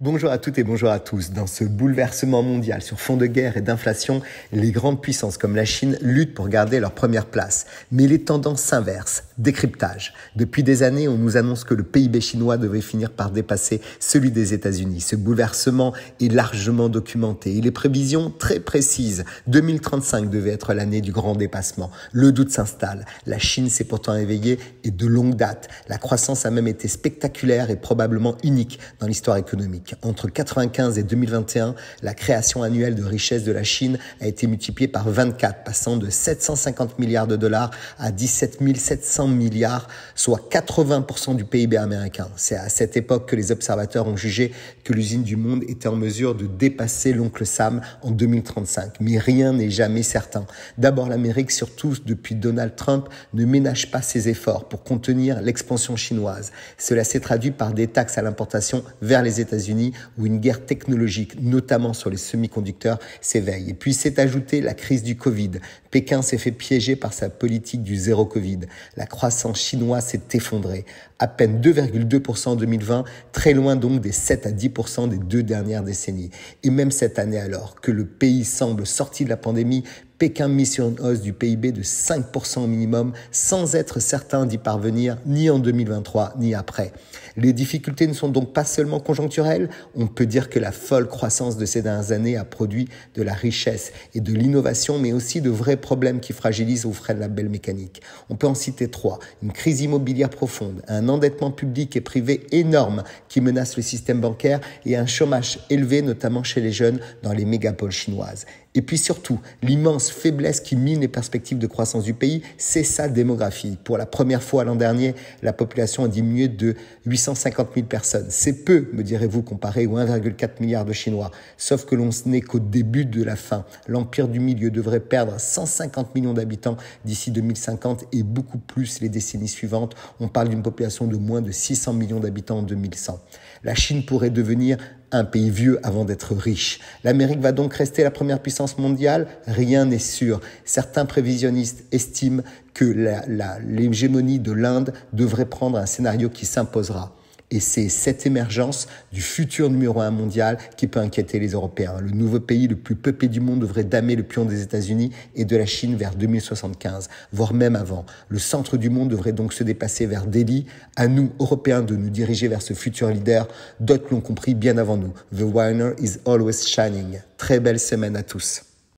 Bonjour à toutes et bonjour à tous. Dans ce bouleversement mondial sur fond de guerre et d'inflation, les grandes puissances comme la Chine luttent pour garder leur première place. Mais les tendances s'inversent. Décryptage. Depuis des années, on nous annonce que le PIB chinois devait finir par dépasser celui des États-Unis. Ce bouleversement est largement documenté et les prévisions très précises. 2035 devait être l'année du grand dépassement. Le doute s'installe. La Chine s'est pourtant éveillée et de longue date. La croissance a même été spectaculaire et probablement unique dans l'histoire économique. Entre 1995 et 2021, la création annuelle de richesse de la Chine a été multipliée par 24, passant de 750 milliards de dollars à 17 700 milliards, soit 80% du PIB américain. C'est à cette époque que les observateurs ont jugé que l'usine du monde était en mesure de dépasser l'oncle Sam en 2035. Mais rien n'est jamais certain. D'abord, l'Amérique, surtout depuis Donald Trump, ne ménage pas ses efforts pour contenir l'expansion chinoise. Cela s'est traduit par des taxes à l'importation vers les États-Unis où une guerre technologique, notamment sur les semi-conducteurs, s'éveille. Et puis s'est ajoutée la crise du Covid. Pékin s'est fait piéger par sa politique du zéro Covid. La croissance chinoise s'est effondrée. À peine 2,2% en 2020, très loin donc des 7 à 10% des 2 dernières décennies. Et même cette année alors que le pays semble sorti de la pandémie, Pékin mise sur une hausse du PIB de 5% au minimum, sans être certain d'y parvenir ni en 2023 ni après. Les difficultés ne sont donc pas seulement conjoncturelles, on peut dire que la folle croissance de ces dernières années a produit de la richesse et de l'innovation, mais aussi de vrais problèmes qui fragilisent aux frais de la belle mécanique. On peut en citer 3. Une crise immobilière profonde, un endettement public et privé énorme qui menace le système bancaire et un chômage élevé, notamment chez les jeunes dans les mégapoles chinoises. Et puis surtout, l'immense faiblesse qui mine les perspectives de croissance du pays, c'est sa démographie. Pour la première fois l'an dernier, la population a diminué de 850 000 personnes. C'est peu, me direz-vous, comparé aux 1,4 milliard de Chinois. Sauf que l'on n'est qu'au début de la fin. L'Empire du Milieu devrait perdre 150 millions d'habitants d'ici 2050 et beaucoup plus les décennies suivantes. On parle d'une population de moins de 600 millions d'habitants en 2100. La Chine pourrait devenir un pays vieux avant d'être riche. L'Amérique va donc rester la première puissance mondiale? Rien n'est sûr. Certains prévisionnistes estiment que l'hégémonie de l'Inde devrait prendre un scénario qui s'imposera. Et c'est cette émergence du futur numéro 1 mondial qui peut inquiéter les Européens. Le nouveau pays le plus peuplé du monde devrait damer le pion des États-Unis et de la Chine vers 2075, voire même avant. Le centre du monde devrait donc se dépasser vers Delhi. À nous, Européens, de nous diriger vers ce futur leader. D'autres l'ont compris bien avant nous. The winner is always shining. Très belle semaine à tous.